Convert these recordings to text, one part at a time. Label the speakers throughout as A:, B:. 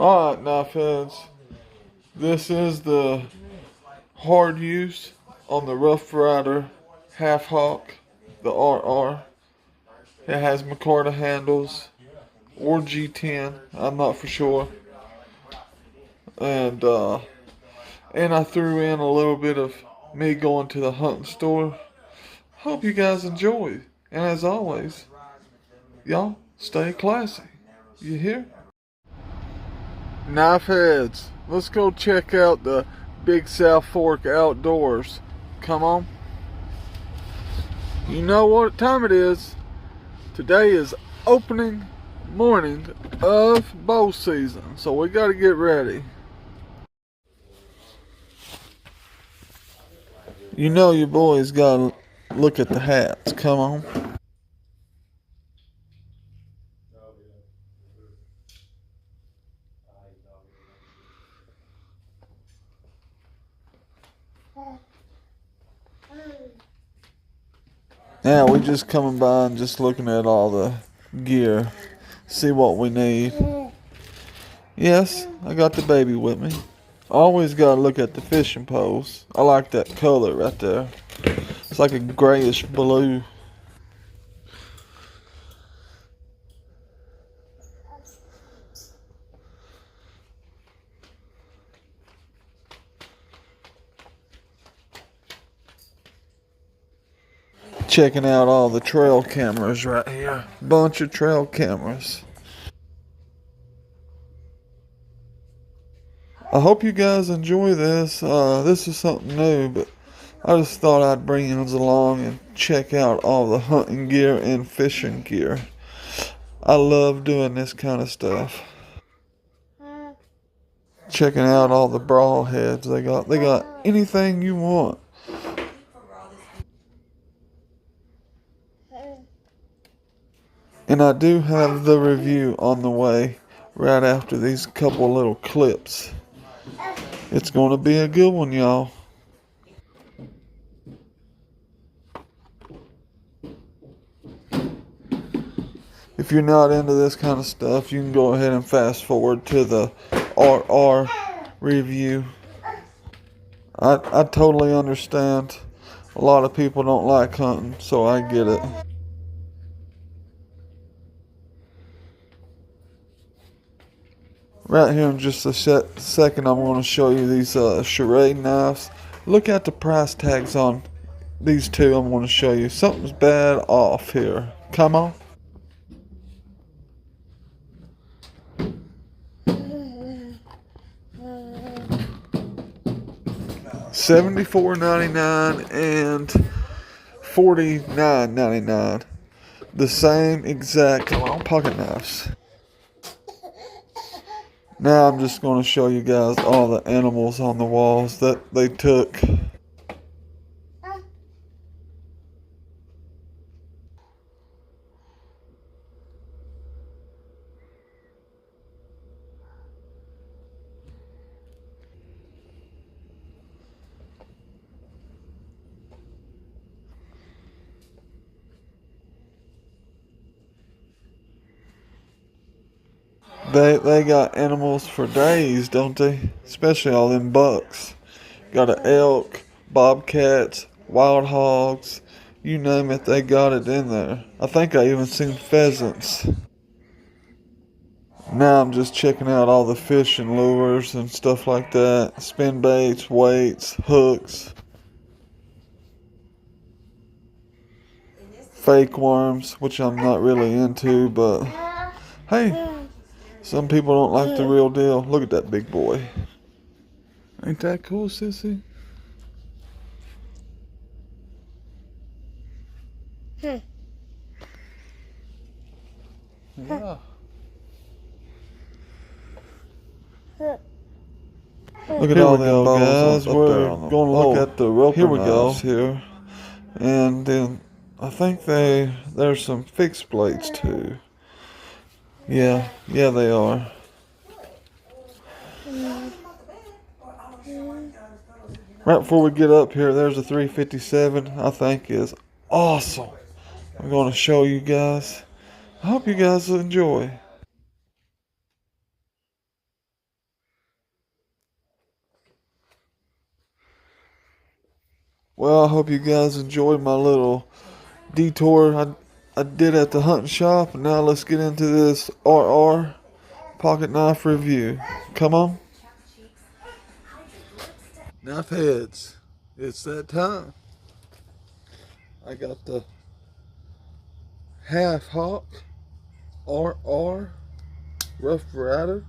A: Alright, knife heads. This is the hard use on the Rough Rider Half Hawk, the RR. It has Micarta handles or G10. I'm not for sure. And I threw in a little bit of me going to the hunting store. Hope you guys enjoy. And as always, y'all stay classy. You hear? Knife heads, let's go check out the Big South Fork Outdoors. Come on. You know what time it is. Today is opening morning of bow season, so we got to get ready. You know your boys got to look at the hats. Come on. Now we just coming by and just looking at all the gear, see what we need. Yes, I got the baby with me. Always gotta look at the fishing poles. I like that color right there. It's like a grayish blue. Checking out all the trail cameras right here. Bunch of trail cameras. I hope you guys enjoy this. This is something new, but I just thought I'd bring you along and check out all the hunting gear and fishing gear. I love doing this kind of stuff. Checking out all the broadheads they got. They got anything you want. And I do have the review on the way right after these couple little clips. It's going to be a good one, y'all. If you're not into this kind of stuff, you can go ahead and fast forward to the RR review. I totally understand. A lot of people don't like hunting, so I get it. Right here in just a second, I'm going to show you these charade knives. Look at the price tags on these two. I'm going to show you something's bad off here. Come on. $74.99 and $49.99. The same exact pocket knives. Now I'm just going to show you guys all the animals on the walls that they took. They got animals for days, don't they? Especially all them bucks. Got an elk, bobcats, wild hogs, you name it, they got it in there. I think I even seen pheasants. Now I'm just checking out all the fishing lures and stuff like that. Spin baits, weights, hooks, fake worms, which I'm not really into, but hey, some people don't like the real deal. Look at that big boy. Ain't that cool, sissy? Yeah. Look at all them guys. We're going to look at the roper knives here. And then I think there's some fixed blades too. Yeah, they are. Right before we get up here, there's a 357 I think is awesome. I'm going to show you guys. I hope you guys enjoy. Well, I hope you guys enjoyed my little detour I did at the hunting shop. And now let's get into this RR pocket knife review. Come on. Knife heads. It's that time. I got the Half Hawk RR Rough Rider.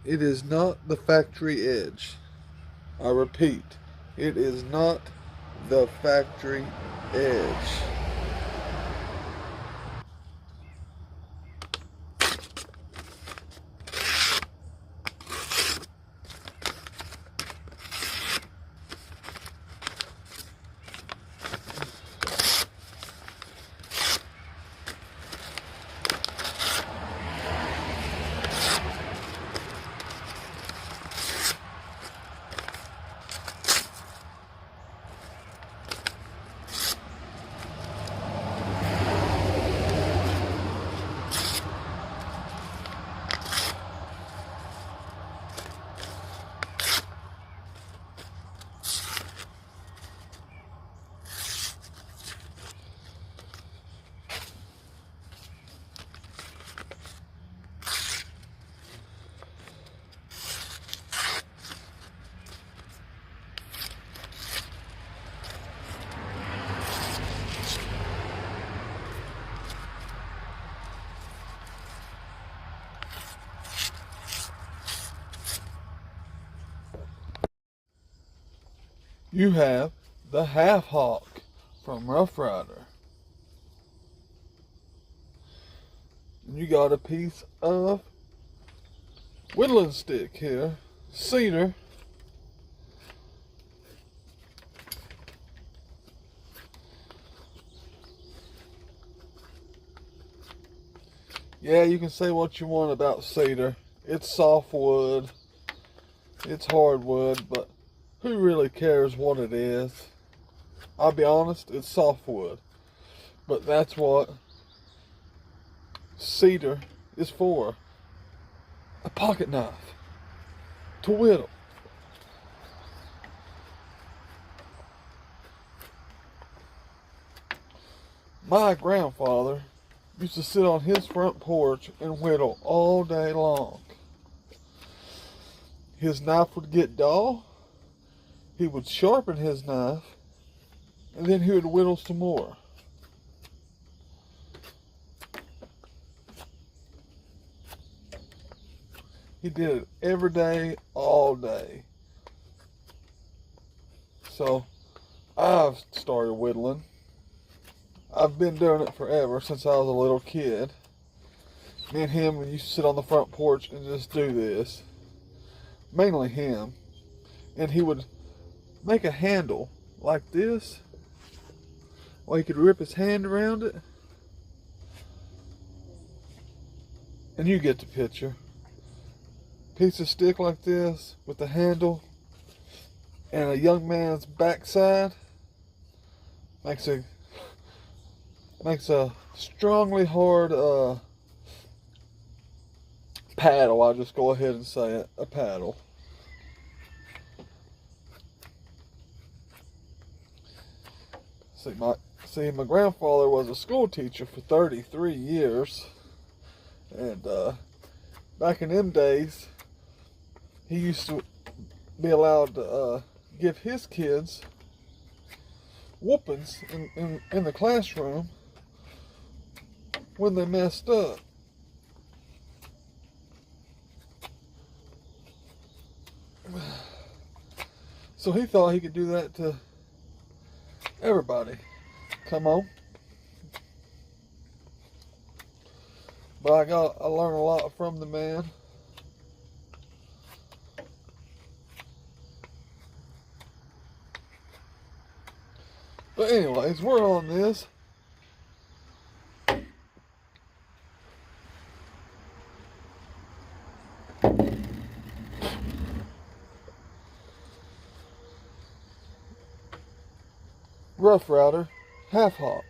A: It is not the factory edge. I repeat, it is not the factory edge. You have the Half Hawk from Rough Rider. And you got a piece of whittling stick here, cedar. Yeah, you can say what you want about cedar. It's softwood, it's hardwood, but who really cares what it is? I'll be honest, it's softwood. But that's what cedar is for. A pocket knife to whittle. My grandfather used to sit on his front porch and whittle all day long. His knife would get dull. He would sharpen his knife, and then he would whittle some more. He did it every day, all day. So I've started whittling. I've been doing it forever, since I was a little kid. Me and him used to sit on the front porch and just do this. Mainly him. And he would make a handle like this, or he could wrap his hand around it, and you get the picture. Piece of stick like this with the handle and a young man's backside makes a strongly hard paddle. I'll just go ahead and say it, a paddle. See, my grandfather was a school teacher for 33 years. And back in them days, he used to be allowed to give his kids whoopings in the classroom when they messed up. So he thought he could do that to everybody. Come on. But I learned a lot from the man. But anyways, we're on this. Rough Rider, Half Hawk.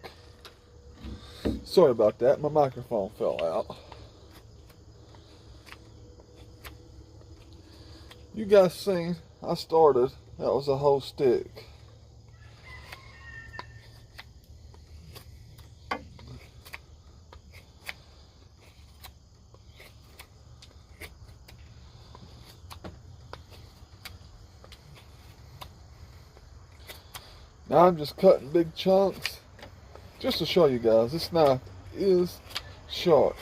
A: Sorry about that, my microphone fell out. You guys seen I started. That was a whole stick. Now I'm just cutting big chunks just to show you guys this knife is sharp.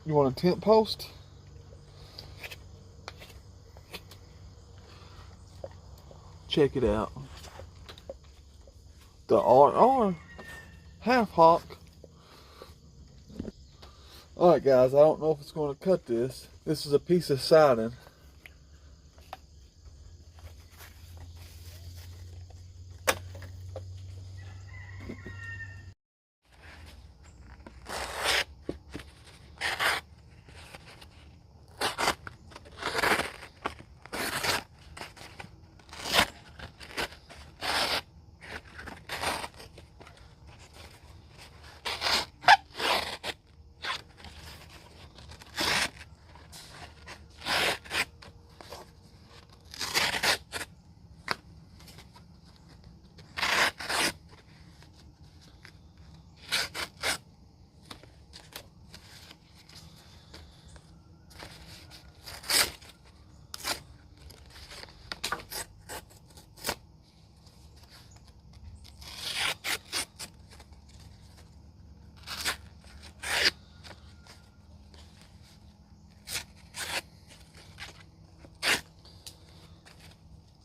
A: You want a tent post? Check it out. The R half hawk. Alright guys, I don't know if it's going to cut this. This is a piece of siding.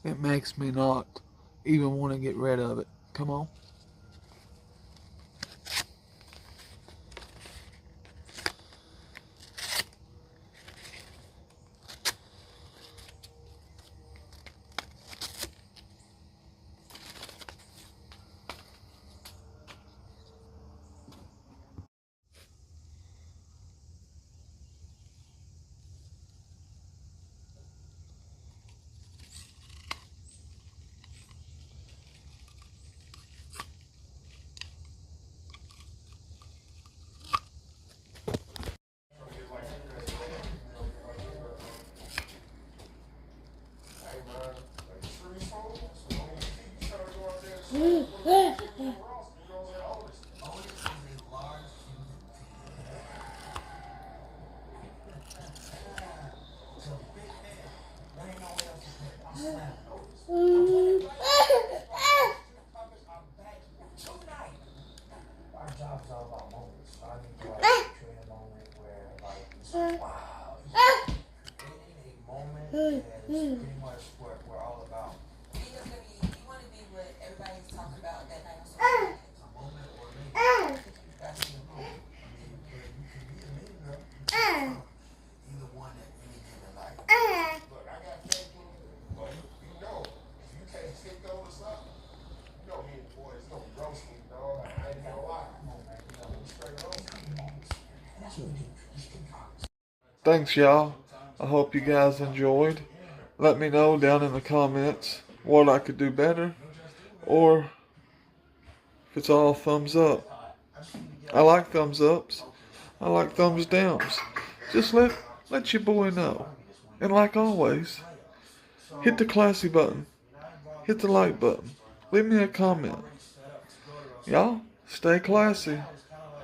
A: It makes me not even want to get rid of it. Come on.
B: Pretty much what we're all about. You want to be what everybody's talking about that night. A moment or maybe. That's the moment. I mean, you can be a mean girl. Either one at any given night. Look, I got faith in you, but you know, if you can't take over something, you know me and the boys don't roast me, dog. I ain't gonna lie. Come on, man. You know, we straight roast me. That's what you do.
A: Thanks, y'all. I hope you guys enjoyed. Let me know down in the comments what I could do better, or if it's all thumbs up. I like thumbs ups. I like thumbs downs. Just let your boy know. And like always, hit the classy button. Hit the like button. Leave me a comment. Y'all, stay classy.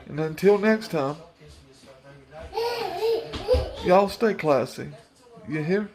A: And until next time, y'all stay classy. You hear?